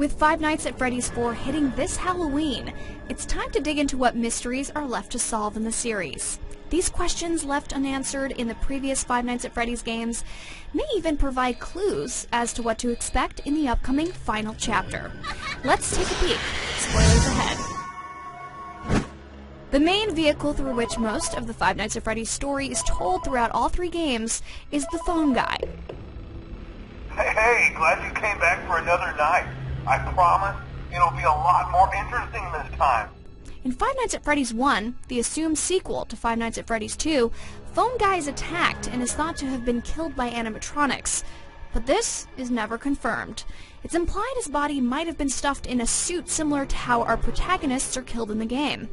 With Five Nights at Freddy's 4 hitting this Halloween, it's time to dig into what mysteries are left to solve in the series. These questions left unanswered in the previous Five Nights at Freddy's games may even provide clues as to what to expect in the upcoming final chapter. Let's take a peek. Spoilers ahead. The main vehicle through which most of the Five Nights at Freddy's story is told throughout all three games is the phone guy. Hey, glad you came back for another night. I promise it'll be a lot more interesting this time. In Five Nights at Freddy's 1, the assumed sequel to Five Nights at Freddy's 2, Phone Guy is attacked and is thought to have been killed by animatronics. But this is never confirmed. It's implied his body might have been stuffed in a suit similar to how our protagonists are killed in the game.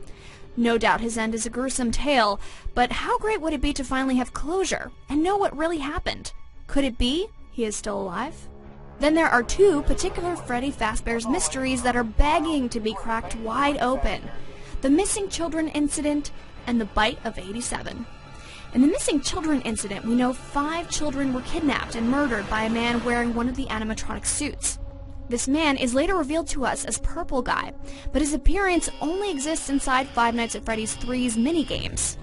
No doubt his end is a gruesome tale, but how great would it be to finally have closure and know what really happened? Could it be he is still alive? Then there are two particular Freddy Fazbear's mysteries that are begging to be cracked wide open. The missing children incident and the bite of 87. In the missing children incident, we know 5 children were kidnapped and murdered by a man wearing one of the animatronic suits. This man is later revealed to us as Purple Guy, but his appearance only exists inside Five Nights at Freddy's 3's minigames.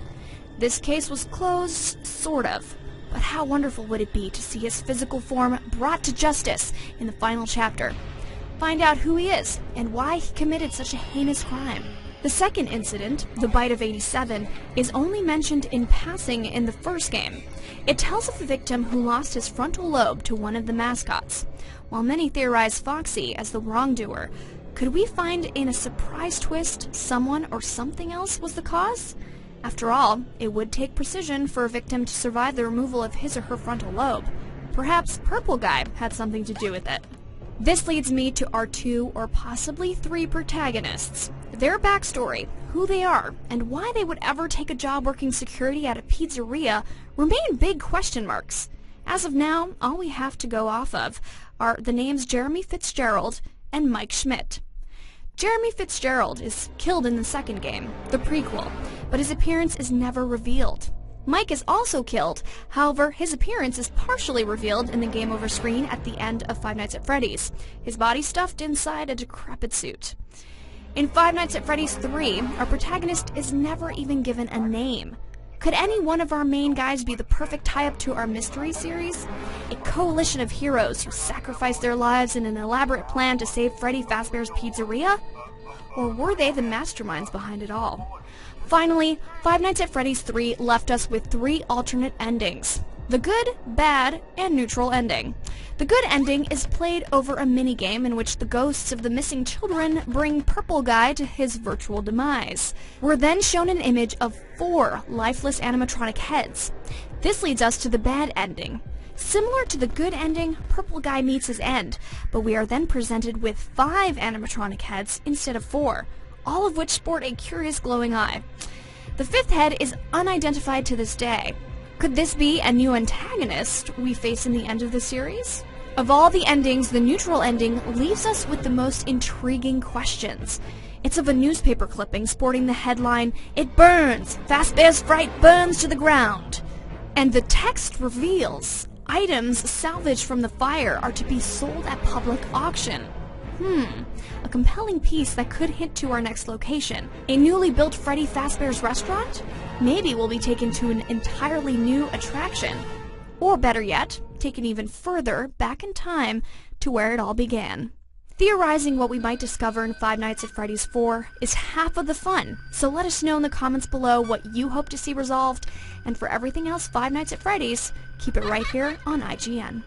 This case was closed, sort of. But how wonderful would it be to see his physical form brought to justice in the final chapter? Find out who he is and why he committed such a heinous crime. The second incident, the bite of 87, is only mentioned in passing in the first game. It tells of a victim who lost his frontal lobe to one of the mascots. While many theorize Foxy as the wrongdoer, could we find in a surprise twist someone or something else was the cause? After all, it would take precision for a victim to survive the removal of his or her frontal lobe. Perhaps Purple Guy had something to do with it. This leads me to our 2 or possibly 3 protagonists. Their backstory, who they are, and why they would ever take a job working security at a pizzeria remain big question marks. As of now, all we have to go off of are the names Jeremy Fitzgerald and Mike Schmidt. Jeremy Fitzgerald is killed in the second game, the prequel, but his appearance is never revealed. Mike is also killed, however, his appearance is partially revealed in the game over screen at the end of Five Nights at Freddy's, his body stuffed inside a decrepit suit. In Five Nights at Freddy's 3, our protagonist is never even given a name. Could any one of our main guys be the perfect tie-up to our mystery series? A coalition of heroes who sacrificed their lives in an elaborate plan to save Freddy Fazbear's Pizzeria? Or were they the masterminds behind it all? Finally, Five Nights at Freddy's 3 left us with 3 alternate endings. The good, bad, and neutral ending. The good ending is played over a minigame in which the ghosts of the missing children bring Purple Guy to his virtual demise. We're then shown an image of 4 lifeless animatronic heads. This leads us to the bad ending. Similar to the good ending, Purple Guy meets his end, but we are then presented with 5 animatronic heads instead of 4, all of which sport a curious glowing eye. The 5th head is unidentified to this day. Could this be a new antagonist we face in the end of the series? Of all the endings, the neutral ending leaves us with the most intriguing questions. It's of a newspaper clipping sporting the headline, "It burns! Fazbear's Fright burns to the ground!" And the text reveals, items salvaged from the fire are to be sold at public auction. A compelling piece that could hint to our next location. A newly built Freddy Fazbear's restaurant? Maybe we'll be taken to an entirely new attraction. Or better yet, taken even further back in time to where it all began. Theorizing what we might discover in Five Nights at Freddy's 4 is half of the fun, so let us know in the comments below what you hope to see resolved, and for everything else Five Nights at Freddy's, keep it right here on IGN.